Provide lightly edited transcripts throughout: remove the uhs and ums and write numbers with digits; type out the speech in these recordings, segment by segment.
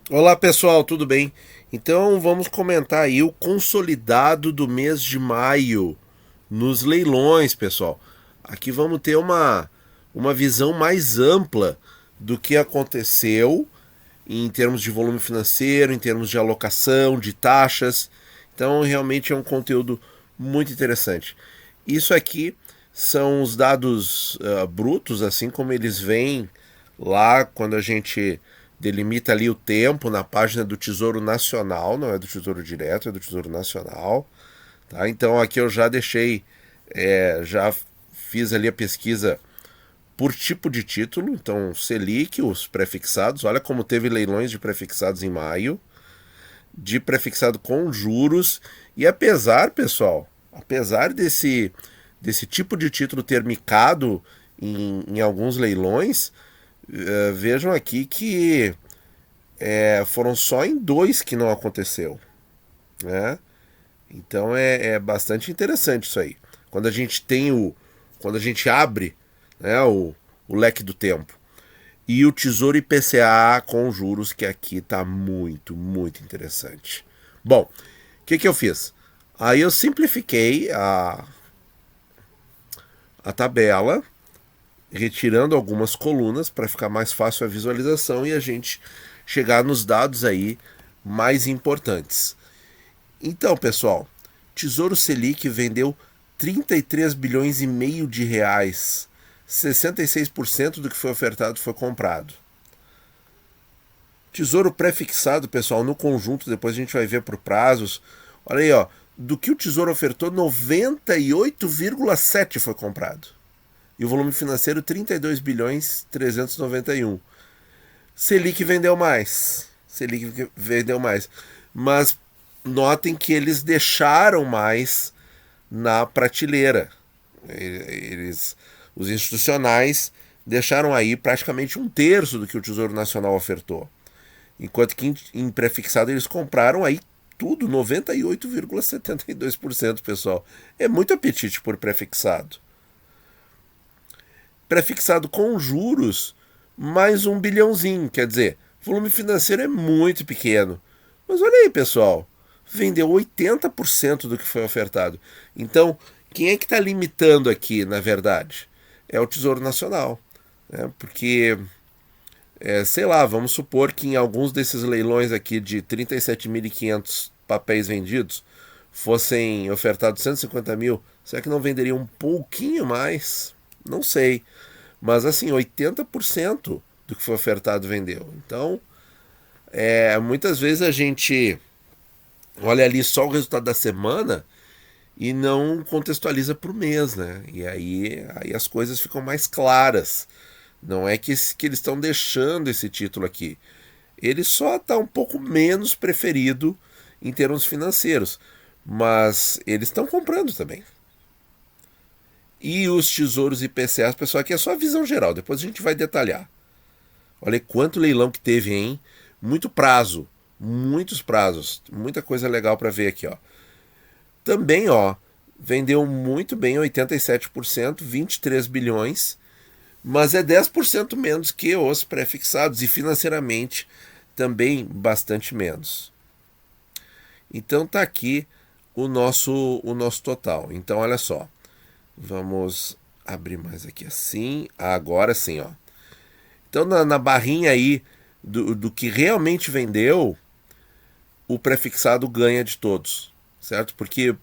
Olá pessoal, tudo bem? Então vamos comentar aí o consolidado do mês de maio nos leilões, pessoal. Aqui vamos ter uma visão mais ampla do que aconteceu em termos de volume financeiro, em termos de alocação, de taxas. Então realmente é um conteúdo muito interessante. Isso aqui são os dados brutos, assim como eles vêm lá quando a gente delimita ali o tempo na página do Tesouro Nacional, não é do Tesouro Direto, é do Tesouro Nacional. Tá? Então aqui eu já deixei, já fiz ali a pesquisa por tipo de título, então Selic, os prefixados, olha como teve leilões de prefixados em maio, de prefixado com juros, e apesar, pessoal, apesar desse tipo de título ter micado em alguns leilões, vejam aqui que foram só em dois que não aconteceu, né? Então é bastante interessante isso aí. Quando a gente tem quando a gente abre, né, o leque do tempo. E o Tesouro IPCA com juros, que aqui está muito, muito interessante. Bom, o que eu fiz? Aí eu simplifiquei a tabela, retirando algumas colunas para ficar mais fácil a visualização e a gente chegar nos dados aí mais importantes. Então, pessoal, Tesouro Selic vendeu 33 bilhões e meio de reais. 66% do que foi ofertado foi comprado. Tesouro prefixado, pessoal, no conjunto, depois a gente vai ver por prazos. Olha aí, ó, do que o Tesouro ofertou, 98,7 foi comprado. E o volume financeiro 32 bilhões 391. Selic vendeu mais. Selic vendeu mais. Mas notem que eles deixaram mais na prateleira. Os institucionais deixaram aí praticamente um terço do que o Tesouro Nacional ofertou. Enquanto que em prefixado eles compraram aí tudo, 98,72%, pessoal. É muito apetite por prefixado. Prefixado com juros, mais 1 bilhãozinho. Quer dizer, o volume financeiro é muito pequeno. Mas olha aí, pessoal. Vendeu 80% do que foi ofertado. Então, quem é que está limitando aqui, na verdade? É o Tesouro Nacional. Né? Porque, sei lá, vamos supor que em alguns desses leilões aqui de 37.500 papéis vendidos fossem ofertados 150 mil, será que não venderia um pouquinho mais? Não sei. Mas assim, 80% do que foi ofertado vendeu. Então, muitas vezes a gente olha ali só o resultado da semana e não contextualiza para o mês, né? E aí as coisas ficam mais claras. Não é que eles estão deixando esse título aqui. Ele só está um pouco menos preferido em termos financeiros. Mas eles estão comprando também. E os tesouros IPCA, pessoal, aqui é só a visão geral, depois a gente vai detalhar. Olha quanto leilão que teve, hein? Muito prazo, muitos prazos, muita coisa legal para ver aqui, ó. Também, ó, vendeu muito bem, 87%, 23 bilhões, mas é 10% menos que os pré-fixados e financeiramente também bastante menos. Então tá aqui o nosso total. Então olha só. Vamos abrir mais aqui assim. Agora sim, ó. Então na barrinha aí do que realmente vendeu, o prefixado ganha de todos, certo? Porque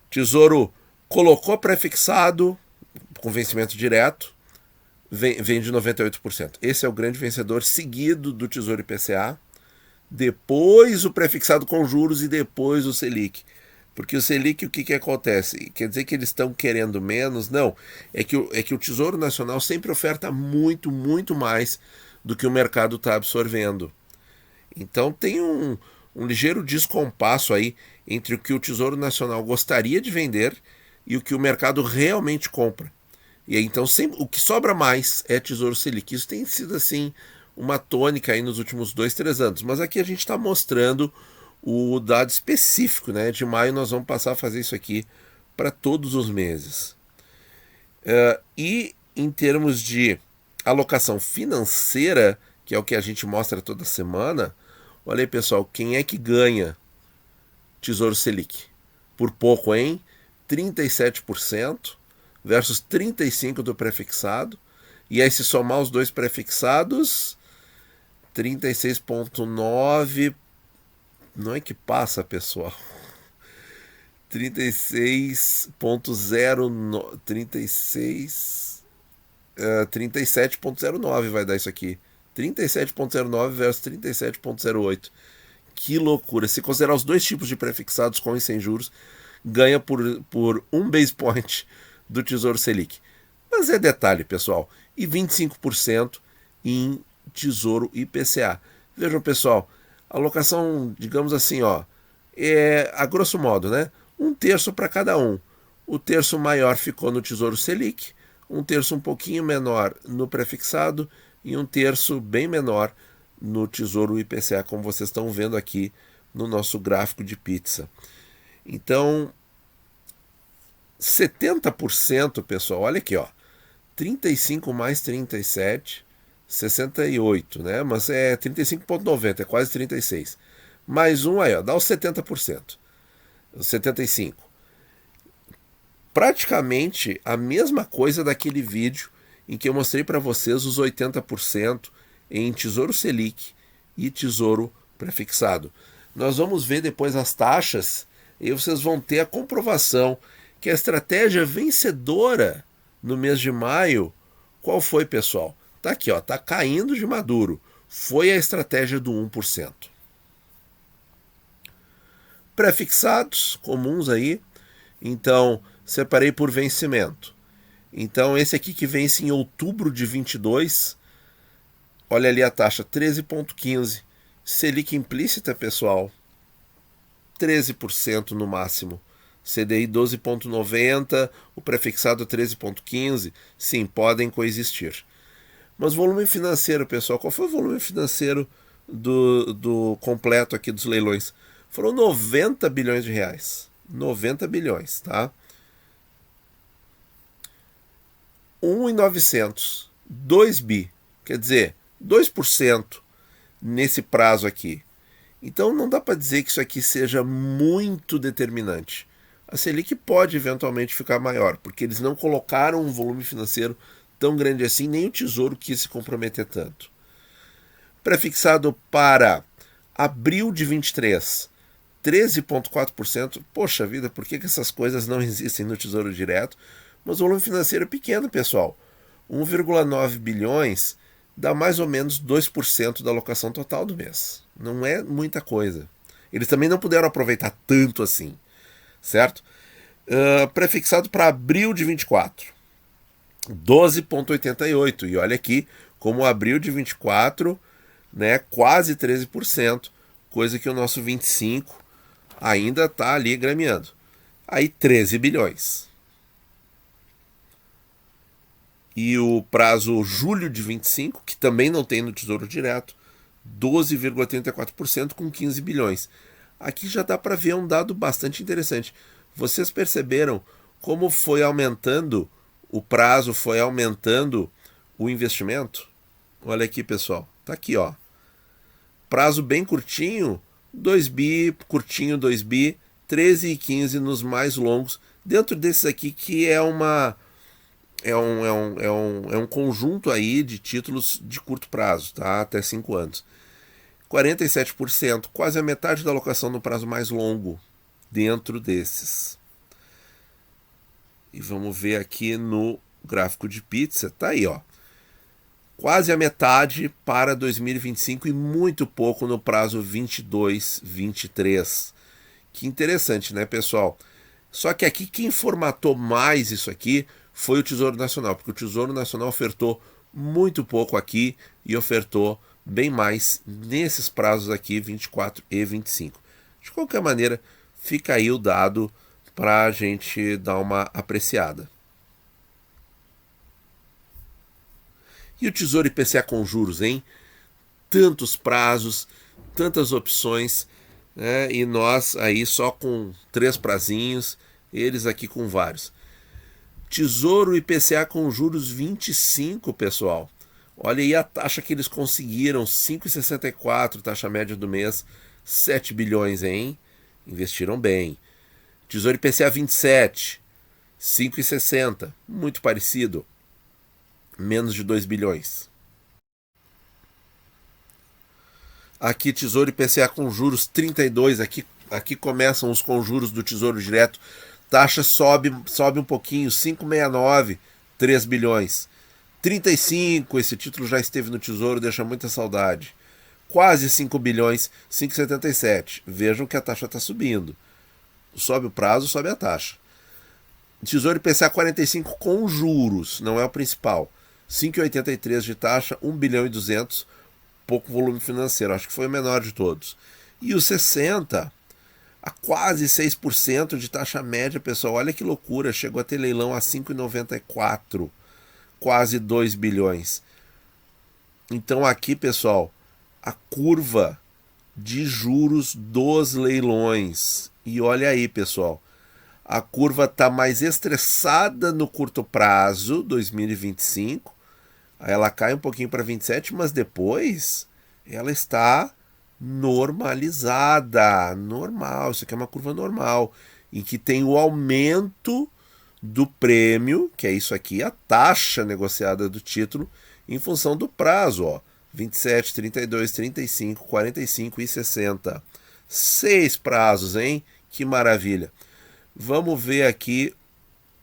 Tesouro colocou prefixado com vencimento direto, vende 98%. Esse é o grande vencedor, seguido do Tesouro IPCA, depois o prefixado com juros e depois o Selic. Porque o Selic, o que acontece? Quer dizer que eles estão querendo menos? Não. É que o Tesouro Nacional sempre oferta muito, muito mais do que o mercado está absorvendo. Então tem um ligeiro descompasso aí entre o que o Tesouro Nacional gostaria de vender e o que o mercado realmente compra. E aí, então sempre, o que sobra mais é Tesouro Selic. Isso tem sido assim uma tônica aí nos últimos 2, 3 anos. Mas aqui a gente está mostrando o dado específico, né? De maio nós vamos passar a fazer isso aqui para todos os meses. E em termos de alocação financeira, que é o que a gente mostra toda semana, Olha aí, pessoal, quem é que ganha Tesouro Selic? Por pouco, hein? 37% versus 35% do prefixado. E aí, se somar os dois prefixados, 36,9%. Não é que passa, pessoal. 37,09 vai dar isso aqui. 37,09 versus 37,08. Que loucura. Se considerar os dois tipos de prefixados com e sem juros, ganha por 1 base point do Tesouro Selic. Mas é detalhe, pessoal. E 25% em Tesouro IPCA. Vejam, pessoal, a alocação, digamos assim, ó, é a grosso modo, né? 1/3 para cada um. O terço maior ficou no Tesouro Selic, 1/3 um pouquinho menor no prefixado e 1/3 bem menor no Tesouro IPCA, como vocês estão vendo aqui no nosso gráfico de pizza. Então, 70%, pessoal, olha aqui, ó, 35 mais 37, 68, né? Mas é 35,90, é quase 36. Mais um aí, ó, dá os 70%. Os 75. Praticamente a mesma coisa daquele vídeo em que eu mostrei para vocês os 80% em Tesouro Selic e Tesouro Prefixado. Nós vamos ver depois as taxas e vocês vão ter a comprovação que a estratégia vencedora no mês de maio, qual foi, pessoal? Tá aqui, ó, tá caindo de maduro. Foi a estratégia do 1%. Prefixados comuns aí, então separei por vencimento. Então esse aqui que vence em outubro de 22, olha ali a taxa 13,15. Selic implícita, pessoal, 13% no máximo. CDI 12,90, o prefixado 13,15, sim, podem coexistir. Mas volume financeiro, pessoal, qual foi o volume financeiro do completo aqui dos leilões? Foram 90 bilhões de reais. 90 bilhões, tá? 1,900. 2 bi. Quer dizer, 2% nesse prazo aqui. Então não dá para dizer que isso aqui seja muito determinante. A Selic pode eventualmente ficar maior, porque eles não colocaram um volume financeiro tão grande assim, nem o Tesouro quis se comprometer tanto. Prefixado para abril de 23, 13,4%. Poxa vida, por que essas coisas não existem no Tesouro Direto? Mas o volume financeiro é pequeno, pessoal. 1,9 bilhões dá mais ou menos 2% da alocação total do mês. Não é muita coisa. Eles também não puderam aproveitar tanto assim, certo? Prefixado para abril de 24, 12,88. E olha aqui como abril de 24, né, quase 13%, coisa que o nosso 25 ainda está ali grameando. Aí 13 bilhões. E o prazo julho de 25, que também não tem no Tesouro Direto, 12,34% com 15 bilhões. Aqui já dá para ver um dado bastante interessante. Vocês perceberam como foi aumentando o prazo, foi aumentando o investimento? Olha aqui, pessoal. Tá aqui, ó. Prazo bem curtinho, 2 bi, curtinho 2 bi, 13 e 15 nos mais longos. Dentro desses aqui que é um conjunto aí de títulos de curto prazo, tá? Até 5 anos. 47%, quase a metade da alocação no prazo mais longo dentro desses. E vamos ver aqui no gráfico de pizza, tá aí, ó. Quase a metade para 2025 e muito pouco no prazo 22, 23. Que interessante, né, pessoal? Só que aqui quem formatou mais isso aqui foi o Tesouro Nacional, porque o Tesouro Nacional ofertou muito pouco aqui e ofertou bem mais nesses prazos aqui, 24 e 25. De qualquer maneira, fica aí o dado para a gente dar uma apreciada. E o Tesouro IPCA com juros, hein? Tantos prazos, tantas opções, né? E nós aí só com 3 prazinhos, eles aqui com vários. Tesouro IPCA com juros 25, pessoal. Olha aí a taxa que eles conseguiram, 5,64 taxa média do mês, 7 bilhões, hein? Investiram bem. Tesouro IPCA 27, 5,60, muito parecido, menos de 2 bilhões. Aqui Tesouro IPCA com juros 32, aqui começam os conjuros do Tesouro Direto. Taxa sobe um pouquinho, 5,69, 3 bilhões. 35, esse título já esteve no Tesouro, deixa muita saudade. Quase 5 bilhões, 5,77. Vejam que a taxa está subindo. Sobe o prazo, sobe a taxa. Tesouro IPCA 45 com juros, não é o principal. 5,83 de taxa, 1 bilhão e 200, pouco volume financeiro, acho que foi o menor de todos. E o 60, a quase 6% de taxa média, pessoal, olha que loucura, chegou a ter leilão a 5,94, quase 2 bilhões. Então aqui, pessoal, a curva de juros dos leilões. E olha aí, pessoal, a curva está mais estressada no curto prazo, 2025. Aí ela cai um pouquinho para 27, mas depois ela está normalizada. Normal, isso aqui é uma curva normal, em que tem o aumento do prêmio, que é isso aqui, a taxa negociada do título, em função do prazo, ó. 27, 32, 35, 45 e 60. 6 prazos, hein? Que maravilha. Vamos ver aqui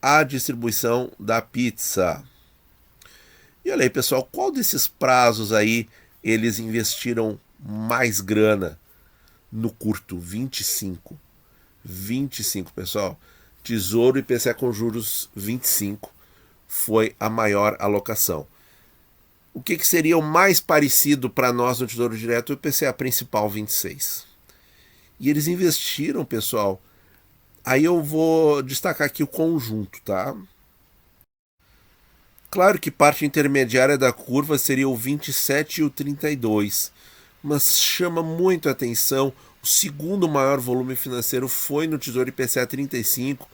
a distribuição da pizza. E olha aí, pessoal, qual desses prazos aí eles investiram mais grana no curto? 25. 25, pessoal. Tesouro IPCA com juros 25 foi a maior alocação. O que seria o mais parecido para nós no Tesouro Direto? O IPCA principal 26. E eles investiram, pessoal. Aí eu vou destacar aqui o conjunto, tá? Claro que parte intermediária da curva seria o 27 e o 32, mas chama muito a atenção, o segundo maior volume financeiro foi no Tesouro IPCA 35,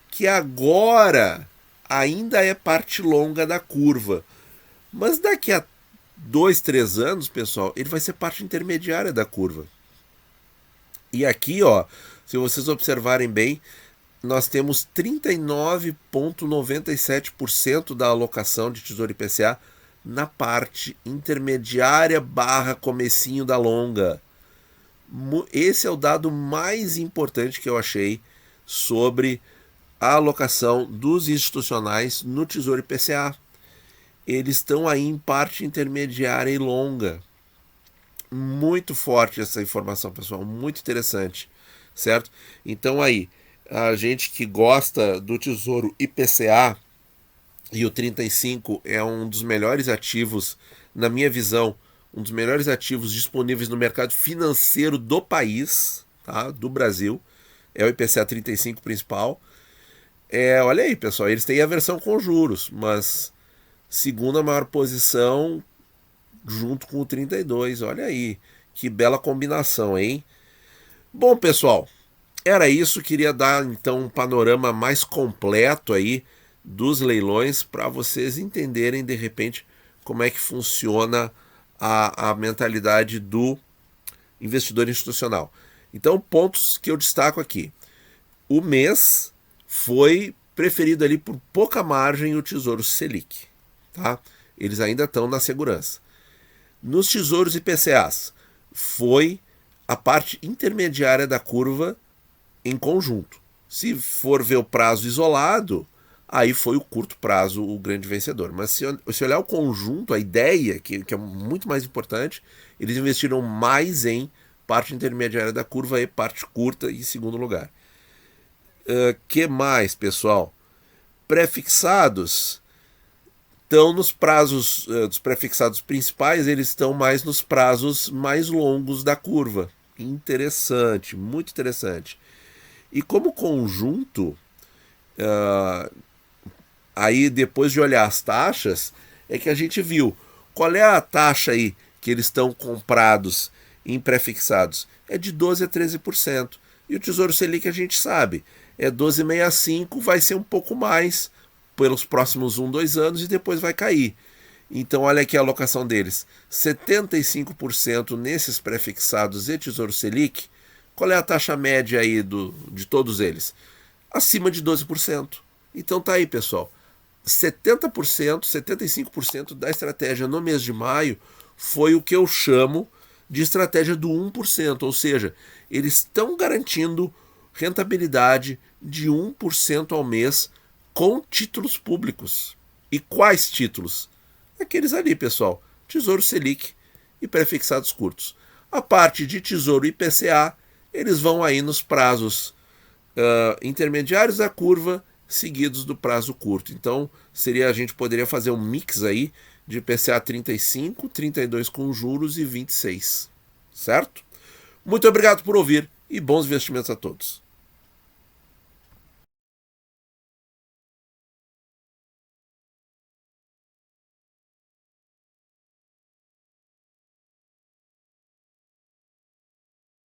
que agora ainda é parte longa da curva. Mas daqui a 2, 3 anos, pessoal, ele vai ser parte intermediária da curva. E aqui, ó, se vocês observarem bem, nós temos 39,97% da alocação de Tesouro IPCA na parte intermediária barra comecinho da longa. Esse é o dado mais importante que eu achei sobre a alocação dos institucionais no Tesouro IPCA. Eles estão aí em parte intermediária e longa. Muito forte essa informação, pessoal, muito interessante, certo? Então aí, a gente que gosta do Tesouro IPCA, e o 35 é um dos melhores ativos, na minha visão, um dos melhores ativos disponíveis no mercado financeiro do país, tá? Do Brasil, é o IPCA 35 principal. Olha aí, pessoal, eles têm a versão com juros, mas segunda maior posição junto com o 32, olha aí, que bela combinação, hein? Bom, pessoal, era isso, queria dar então um panorama mais completo aí dos leilões para vocês entenderem de repente como é que funciona a mentalidade do investidor institucional. Então, pontos que eu destaco aqui. O mês foi preferido ali por pouca margem o Tesouro Selic, tá? Eles ainda estão na segurança. Nos tesouros IPCAs, foi a parte intermediária da curva em conjunto. Se for ver o prazo isolado, aí foi o curto prazo o grande vencedor. Mas se olhar o conjunto, a ideia, que é muito mais importante, eles investiram mais em parte intermediária da curva e parte curta em segundo lugar. Que mais, pessoal? Prefixados estão nos prazos dos prefixados principais, eles estão mais nos prazos mais longos da curva. Interessante, muito interessante. E como conjunto, aí depois de olhar as taxas, é que a gente viu qual é a taxa aí que eles estão comprados em prefixados. É de 12% a 13%. E o Tesouro Selic a gente sabe, é 12,65%, vai ser um pouco mais pelos próximos 1, 2 anos e depois vai cair. Então olha aqui a alocação deles, 75% nesses prefixados e Tesouro Selic. Qual é a taxa média aí de todos eles? Acima de 12%. Então tá aí, pessoal, 70%, 75% da estratégia no mês de maio foi o que eu chamo de estratégia do 1%, ou seja, eles estão garantindo rentabilidade de 1% ao mês com títulos públicos. E quais títulos? Aqueles ali, pessoal, Tesouro Selic e prefixados curtos. A parte de Tesouro IPCA, eles vão aí nos prazos intermediários da curva, seguidos do prazo curto. Então, a gente poderia fazer um mix aí de IPCA 35, 32 com juros e 26. Certo? Muito obrigado por ouvir e bons investimentos a todos.